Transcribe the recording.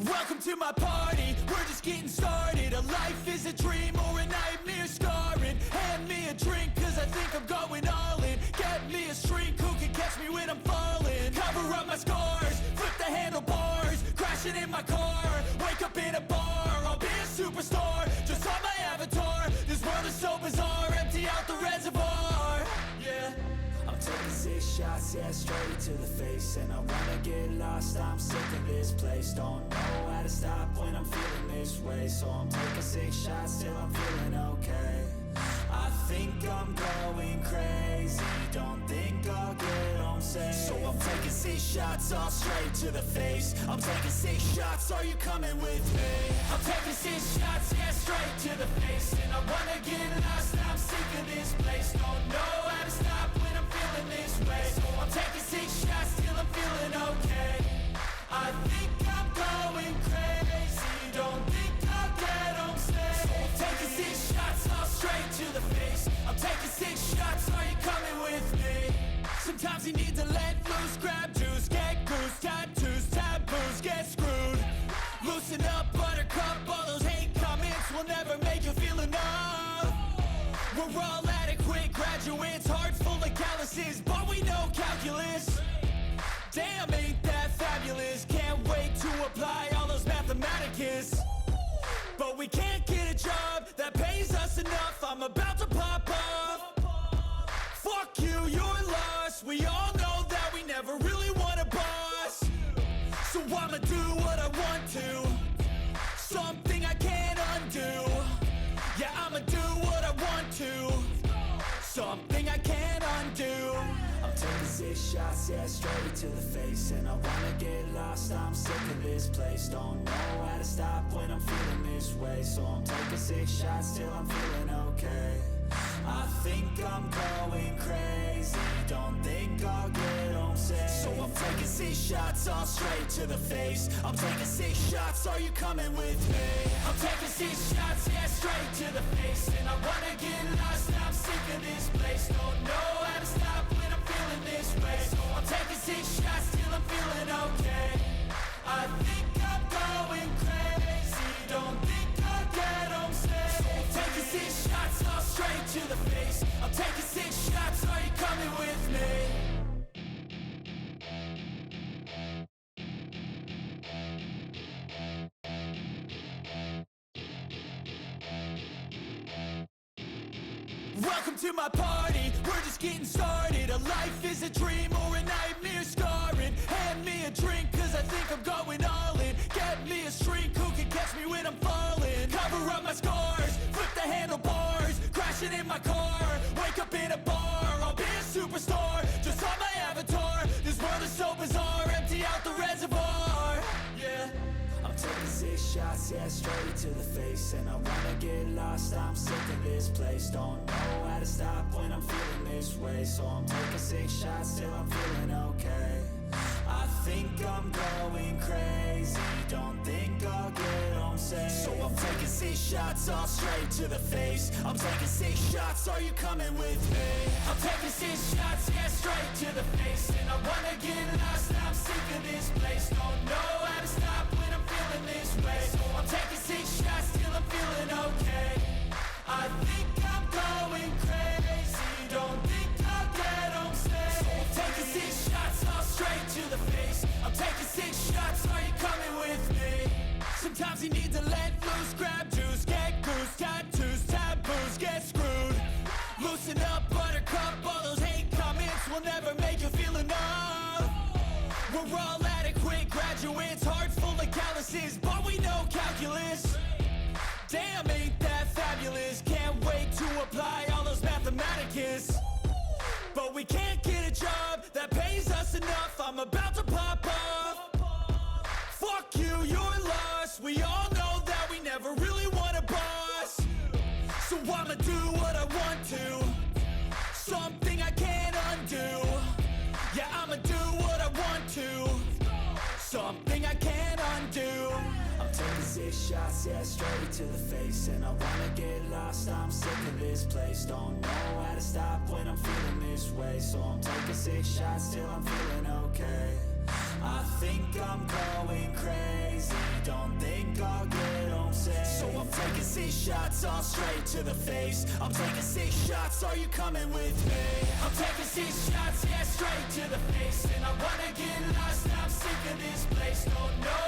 Welcome to my party, we're just getting started. A life is a dream or a nightmare scarring. Hand me a drink cause I think I'm going all in. Get me a shrink who can catch me when I'm falling. Cover up my scars, flip the handlebars. Crashing in my car, wake up in a bar. I'll be a superstar, just on my avatar. This world is so bizarre, empty out the reservoir. Yeah, I'm taking 6 shots, yeah, straight to the face. And I wanna get lost, I'm sick of this place. Don't know how to stop when I'm feeling this way. So I'm taking 6 shots till I'm feeling okay. I think I'm going crazy, don't think I'll get home safe. So I'm taking 6 shots, all straight to the face. I'm taking 6 shots, are you coming with me? I'm taking 6 shots, yeah, straight to the face. And I wanna get lost, I'm sick of this place. Don't know how to stop when I'm feeling this way. So I'm taking 6 shots till I'm feeling okay. I think I'm going crazy, don't think I'll get home safe. So I'm taking 6 shots, all straight to the face. I'm taking 6 shots, are you coming with me? Sometimes you need to let loose, grab juice, get goose, tattoos, taboos, get screwed. Loosen up, buttercup, all those hate comments will never make you feel enough. We're all adequate graduates, hearts full of calluses, but we know calculus. Damn, ain't that fabulous? Can't wait to apply all those mathematicus. But we can't get a job that pays us enough. I'm about to pop off. Fuck you, you're lost. We all know that we never really want a boss. So I'ma do what I want to, something I can't undo. Yeah, I'ma do what I want to, something I can't undo. I'm taking 6 shots, yeah, straight to the face. And I wanna get lost, I'm sick of this place. Don't know how to stop when I'm feeling this way. So I'm taking 6 shots till I'm feeling okay. I think I'm going crazy, don't think I'll get home safe. So I'm taking 6 shots, all straight to the face. I'm taking 6 shots, are you coming with me? I'm taking 6 shots, yeah, straight to the face. And I wanna get lost, I'm sick of this place. Don't know how to stop when I'm feeling this way. So I'm taking 6 shots till I'm feeling okay. I think I'm going crazy, don't think I'll get home safe. So I'm taking 6 shots, all straight to the face. I'm taking 6 shots, are you coming with me? Welcome to my party, we're just getting started. A life is a dream or a nightmare scarring. Hand me a drink cause I think I'm going all in. Get me a shrink who can catch me when I'm falling. Cover up my scars, flip the handlebars. Crashing in my car, wake up in a bar. I'll be a superstar, just on my avatar. This world is so bizarre, empty out the reservoir. Yeah, I'm taking 6 shots, yeah, straight to the face. And I wanna get lost, I'm sick of this place. Don't know how to stop when I'm feeling this way. So I'm taking 6 shots till I'm feeling okay. I think I'm going crazy, don't think I'll get home safe. So I'm taking 6 shots, all straight to the face. I'm taking 6 shots, are you coming with me? I'm taking 6 shots, yeah, straight to the face. And I wanna get lost, I'm sick of this place. Don't know how to stop when I'm feeling this way. So I'm taking 6 shots till I'm feeling okay. I think I'm going crazy, don't think I'll get home safe. So I'm taking 6 shots, all straight to the face. I'm taking 6 shots, are you coming with me? Sometimes you need to let loose, grab juice, get goose, tattoos, taboos, get screwed. Loosen up, buttercup, all those hate comments will never make you feel enough. We're all adequate graduates, hearts full of calluses, but we know calculus. Damn, ain't that fabulous? Can't wait to apply all those mathematicus. But we can't get a job that pays us enough. I'm about to pop off. Fuck you, you're lost. We all know that we never really want a boss. So I'ma do what I want to, something I can't undo. Yeah, I'ma do what I want to, something I can't undo. I'm taking 6 shots, yeah, straight to the face. And I wanna get lost, I'm sick of this place. Don't know how to stop when I'm feeling this way. So I'm taking 6 shots till I'm feeling okay. I think I'm going crazy, don't think I'll get home safe. So I'm taking 6 shots all straight to the face. I'm taking 6 shots, are you coming with me? I'm taking 6 shots, yeah, straight to the face. And I wanna get lost, I'm sick of this place. Don't know